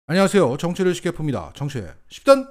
안녕하세요. 정치를 쉽게 풉니다. 정치의 쉽단.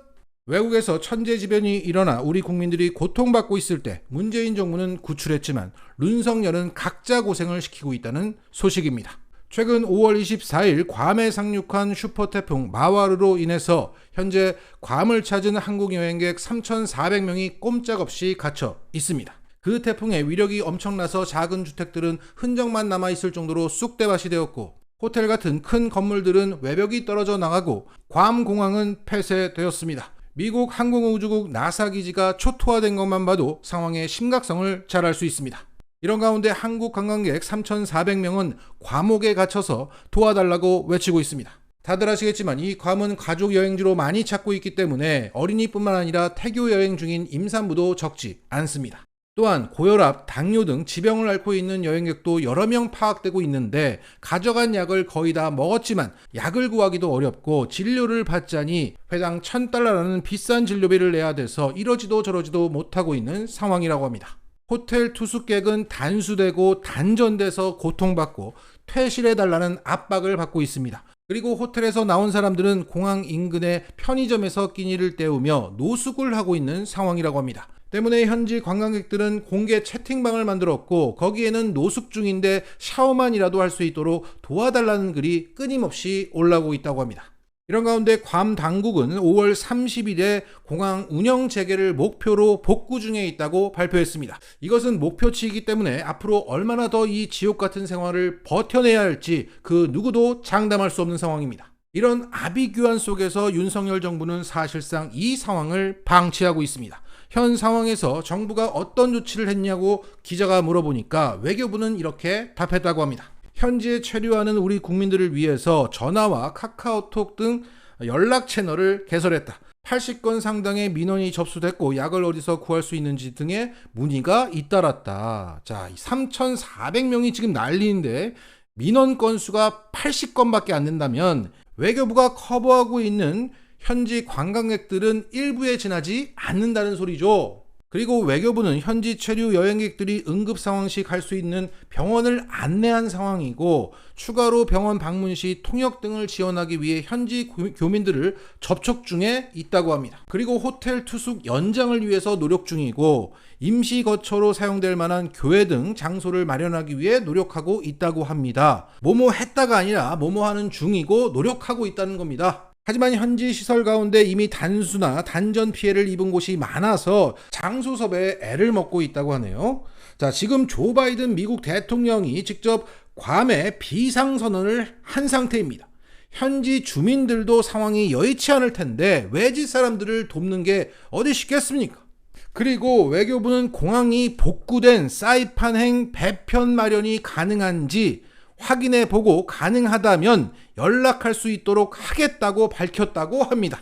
외국에서 천재지변이 일어나 우리 국민들이 고통받고 있을 때 문재인 정부는 구출했지만 윤석열은 각자 고생을 시키고 있다는 소식입니다. 최근 5월 24일 괌에 상륙한 슈퍼태풍 마와르로 인해서 현재 괌을 찾은 한국 여행객 3,400명이 꼼짝없이 갇혀 있습니다. 그 태풍의 위력이 엄청나서 작은 주택들은 흔적만 남아있을 정도로 쑥대밭이 되었고, 호텔 같은 큰 건물들은 외벽이 떨어져 나가고 괌 공항은 폐쇄되었습니다. 미국 항공우주국 나사 기지가 초토화된 것만 봐도 상황의 심각성을 잘 알 수 있습니다. 이런 가운데 한국 관광객 3,400명은 괌옥에 갇혀서 도와달라고 외치고 있습니다. 다들 아시겠지만 이 괌은 가족 여행지로 많이 찾고 있기 때문에 어린이뿐만 아니라 태교 여행 중인 임산부도 적지 않습니다. 또한 고혈압, 당뇨 등 지병을 앓고 있는 여행객도 여러 명 파악되고 있는데, 가져간 약을 거의 다 먹었지만 약을 구하기도 어렵고 진료를 받자니 회당 $1,000라는 비싼 진료비를 내야 돼서 이러지도 저러지도 못하고 있는 상황이라고 합니다. 호텔 투숙객은 단수되고 단전돼서 고통받고 퇴실해달라는 압박을 받고 있습니다. 그리고 호텔에서 나온 사람들은 공항 인근의 편의점에서 끼니를 때우며 노숙을 하고 있는 상황이라고 합니다. 때문에 현지 관광객들은 공개 채팅방을 만들었고, 거기에는 노숙 중인데 샤워만이라도 할 수 있도록 도와달라는 글이 끊임없이 올라오고 있다고 합니다. 이런 가운데 괌 당국은 5월 30일에 공항 운영 재개를 목표로 복구 중에 있다고 발표했습니다. 이것은 목표치이기 때문에 앞으로 얼마나 더 이 지옥 같은 생활을 버텨내야 할지 그 누구도 장담할 수 없는 상황입니다. 이런 아비규환 속에서 윤석열 정부는 사실상 이 상황을 방치하고 있습니다. 현 상황에서 정부가 어떤 조치를 했냐고 기자가 물어보니까 외교부는 이렇게 답했다고 합니다. 현지에 체류하는 우리 국민들을 위해서 전화와 카카오톡 등 연락 채널을 개설했다. 80건 상당의 민원이 접수됐고 약을 어디서 구할 수 있는지 등의 문의가 잇따랐다. 자, 3,400명이 지금 난리인데 민원 건수가 80건밖에 안 된다면 외교부가 커버하고 있는 현지 관광객들은 일부에 지나지 않는다는 소리죠. 그리고 외교부는 현지 체류 여행객들이 응급 상황 시 갈 수 있는 병원을 안내한 상황이고, 추가로 병원 방문 시 통역 등을 지원하기 위해 현지 교민들을 접촉 중에 있다고 합니다. 그리고 호텔 투숙 연장을 위해서 노력 중이고, 임시 거처로 사용될 만한 교회 등 장소를 마련하기 위해 노력하고 있다고 합니다. 뭐뭐 했다가 아니라 뭐뭐 하는 중이고 노력하고 있다는 겁니다. 하지만 현지 시설 가운데 이미 단수나 단전 피해를 입은 곳이 많아서 장소 섭외에 애를 먹고 있다고 하네요. 자, 지금 조 바이든 미국 대통령이 직접 괌에 비상선언을 한 상태입니다. 현지 주민들도 상황이 여의치 않을 텐데 외지 사람들을 돕는 게 어디 쉽겠습니까? 그리고 외교부는 공항이 복구된 사이판행 배편 마련이 가능한지 확인해 보고 가능하다면 연락할 수 있도록 하겠다고 밝혔다고 합니다.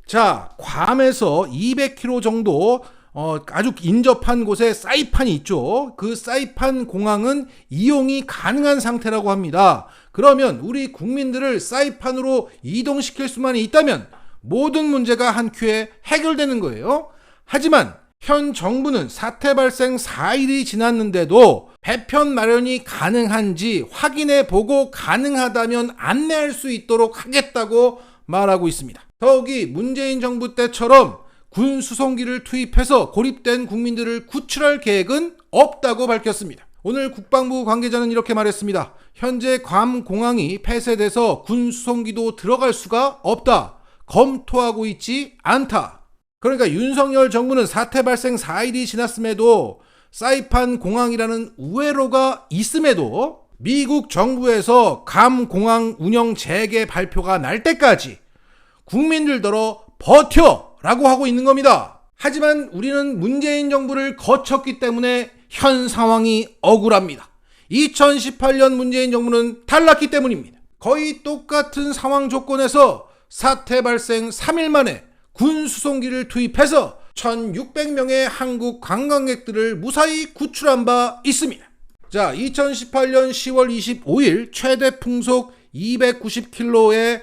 자, 괌에서 200km 정도 아주 인접한 곳에 사이판이 있죠. 그 사이판 공항은 이용이 가능한 상태라고 합니다. 그러면 우리 국민들을 사이판으로 이동시킬 수만 있다면 모든 문제가 한 큐에 해결되는 거예요. 하지만 현 정부는 사태 발생 4일이 지났는데도 배편 마련이 가능한지 확인해 보고 가능하다면 안내할 수 있도록 하겠다고 말하고 있습니다. 더욱이 문재인 정부 때처럼 군 수송기를 투입해서 고립된 국민들을 구출할 계획은 없다고 밝혔습니다. 오늘 국방부 관계자는 이렇게 말했습니다. 현재 괌 공항이 폐쇄돼서 군 수송기도 들어갈 수가 없다. 검토하고 있지 않다. 그러니까 윤석열 정부는 사태 발생 4일이 지났음에도 사이판 공항이라는 우회로가 있음에도 미국 정부에서 괌 공항 운영 재개 발표가 날 때까지 국민들더러 버텨라고 하고 있는 겁니다. 하지만 우리는 문재인 정부를 거쳤기 때문에 현 상황이 억울합니다. 2018년 문재인 정부는 달랐기 때문입니다. 거의 똑같은 상황 조건에서 사태 발생 3일 만에 군 수송기를 투입해서 1,600명의 한국 관광객들을 무사히 구출한 바 있습니다. 자, 2018년 10월 25일 최대 풍속 290km의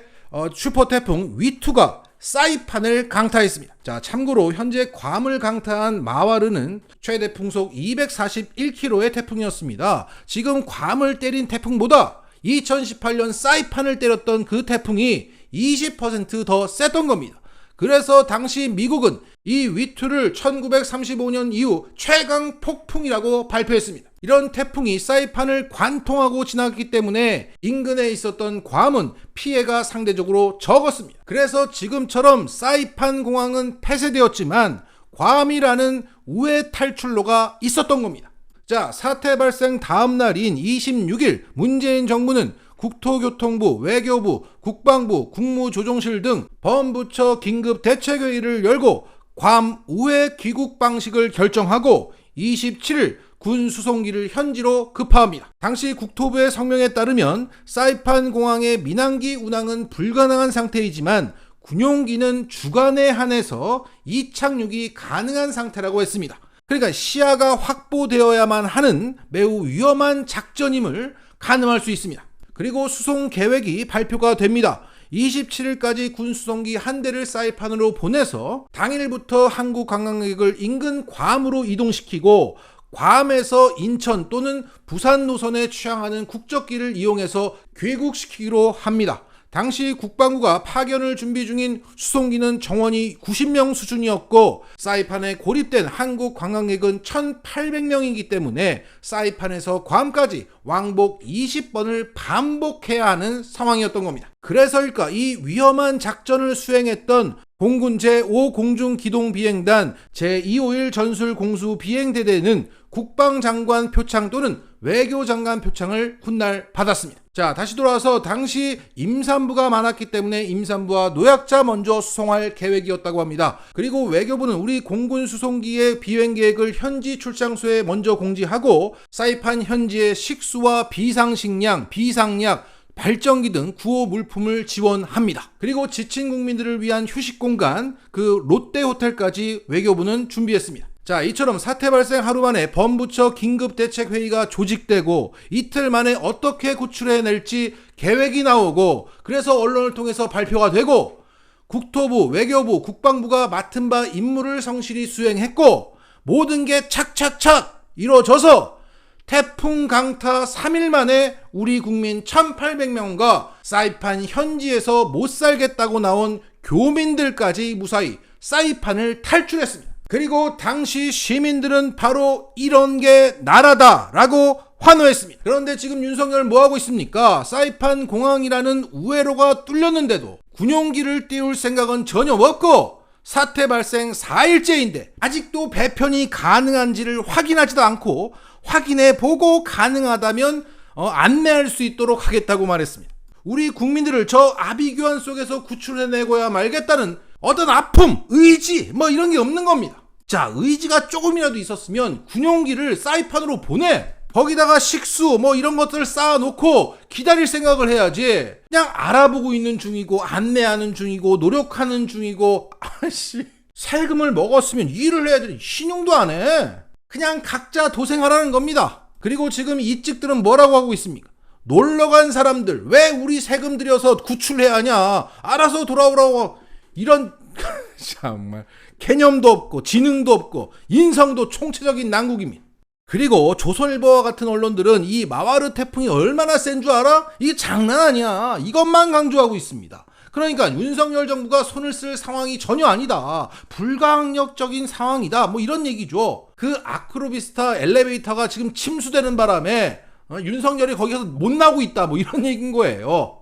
슈퍼태풍 위투가 사이판을 강타했습니다. 자, 참고로 현재 괌을 강타한 마와르는 최대 풍속 241km의 태풍이었습니다. 지금 괌을 때린 태풍보다 2018년 사이판을 때렸던 그 태풍이 20% 더 셌던 겁니다. 그래서 당시 미국은 이 위투를 1935년 이후 최강 폭풍이라고 발표했습니다. 이런 태풍이 사이판을 관통하고 지나갔기 때문에 인근에 있었던 괌은 피해가 상대적으로 적었습니다. 그래서 지금처럼 사이판 공항은 폐쇄되었지만 괌이라는 우회 탈출로가 있었던 겁니다. 자, 사태 발생 다음 날인 26일 문재인 정부는 국토교통부, 외교부, 국방부, 국무조정실 등 범부처 긴급 대책회의를 열고 괌 우회 귀국 방식을 결정하고 27일 군 수송기를 현지로 급파합니다. 당시 국토부의 성명에 따르면 사이판 공항의 민항기 운항은 불가능한 상태이지만 군용기는 주간에 한해서 이착륙이 가능한 상태라고 했습니다. 그러니까 시야가 확보되어야만 하는 매우 위험한 작전임을 가늠할 수 있습니다. 그리고 수송 계획이 발표가 됩니다. 27일까지 군 수송기 한 대를 사이판으로 보내서 당일부터 한국 관광객을 인근 괌으로 이동시키고 괌에서 인천 또는 부산 노선에 취항하는 국적기를 이용해서 귀국시키기로 합니다. 당시 국방부가 파견을 준비 중인 수송기는 정원이 90명 수준이었고 사이판에 고립된 한국 관광객은 1,800명이기 때문에 사이판에서 괌까지 왕복 20번을 반복해야 하는 상황이었던 겁니다. 그래서일까 이 위험한 작전을 수행했던 공군 제5공중기동비행단 제251 전술공수비행대대는 국방장관 표창 또는 외교장관 표창을 훗날 받았습니다. 자, 다시 돌아와서 당시 임산부가 많았기 때문에 임산부와 노약자 먼저 수송할 계획이었다고 합니다. 그리고 외교부는 우리 공군 수송기의 비행 계획을 현지 출장소에 먼저 공지하고 사이판 현지의 식수와 비상식량, 비상약, 발전기 등 구호 물품을 지원합니다. 그리고 지친 국민들을 위한 휴식 공간, 그 롯데호텔까지 외교부는 준비했습니다. 자, 이처럼 사태 발생 하루 만에 범부처 긴급대책회의가 조직되고 이틀 만에 어떻게 구출해낼지 계획이 나오고 그래서 언론을 통해서 발표가 되고 국토부, 외교부, 국방부가 맡은 바 임무를 성실히 수행했고 모든 게 착착착 이루어져서 태풍 강타 3일 만에 우리 국민 1,800명과 사이판 현지에서 못 살겠다고 나온 교민들까지 무사히 사이판을 탈출했습니다. 그리고 당시 시민들은 바로 이런 게 나라다라고 환호했습니다. 그런데 지금 윤석열 뭐하고 있습니까? 사이판 공항이라는 우회로가 뚫렸는데도 군용기를 띄울 생각은 전혀 없고 사태 발생 4일째인데 아직도 배편이 가능한지를 확인하지도 않고 확인해보고 가능하다면 안내할 수 있도록 하겠다고 말했습니다. 우리 국민들을 저 아비규환 속에서 구출해내고야 말겠다는 어떤 아픔, 의지 이런 게 없는 겁니다. 자, 의지가 조금이라도 있었으면 군용기를 사이판으로 보내 거기다가 식수 이런 것들을 쌓아놓고 기다릴 생각을 해야지. 그냥 알아보고 있는 중이고 안내하는 중이고 노력하는 중이고 세금을 먹었으면 일을 해야 되니 신용도 안 해. 그냥 각자 도생하라는 겁니다. 그리고 지금 이 측들은 뭐라고 하고 있습니까? 놀러간 사람들 왜 우리 세금 들여서 구출해야 하냐, 알아서 돌아오라고. 이런 정말 개념도 없고 지능도 없고 인성도 총체적인 난국입니다. 그리고 조선일보와 같은 언론들은 이 마와르 태풍이 얼마나 센 줄 알아? 이게 장난 아니야. 이것만 강조하고 있습니다. 그러니까 윤석열 정부가 손을 쓸 상황이 전혀 아니다. 불가항력적인 상황이다. 이런 얘기죠. 그 아크로비스타 엘리베이터가 지금 침수되는 바람에 윤석열이 거기서 못 나오고 있다. 이런 얘기인 거예요.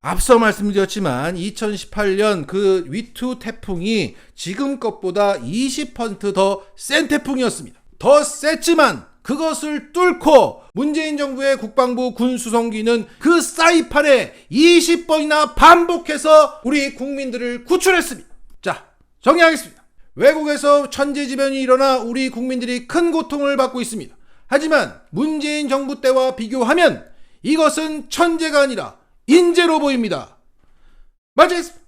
앞서 말씀드렸지만 2018년 그 위투 태풍이 지금 것보다 20% 더 센 태풍이었습니다. 더 셌지만 그것을 뚫고 문재인 정부의 국방부 군 수송기는 그 사이판에 20번이나 반복해서 우리 국민들을 구출했습니다. 자, 정리하겠습니다. 외국에서 천재지변이 일어나 우리 국민들이 큰 고통을 받고 있습니다. 하지만 문재인 정부 때와 비교하면 이것은 천재가 아니라 인재로 보입니다. 마치겠습니다.